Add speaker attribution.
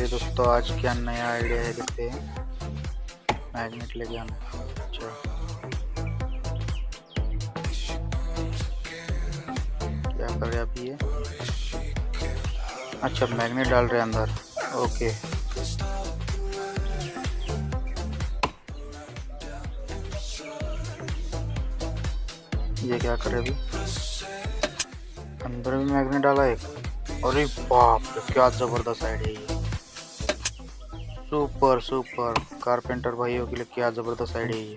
Speaker 1: चलिए दोस्तों, आज क्या नया आइडिया है देखते हैं। मैग्नेट लेके आना। अच्छा, क्या कर रहे हैं आप ये? अच्छा, मैग्नेट डाल रहे हैं अंदर। ओके, ये क्या कर रहे हैं अभी? अंदर भी मैग्नेट डाला एक। अरे बाप रे, क्या जबरदस्त आइडिया ये। सुपर सुपर, कारपेंटर भाइयों के लिए क्या जबरदस्त आइडिया ये।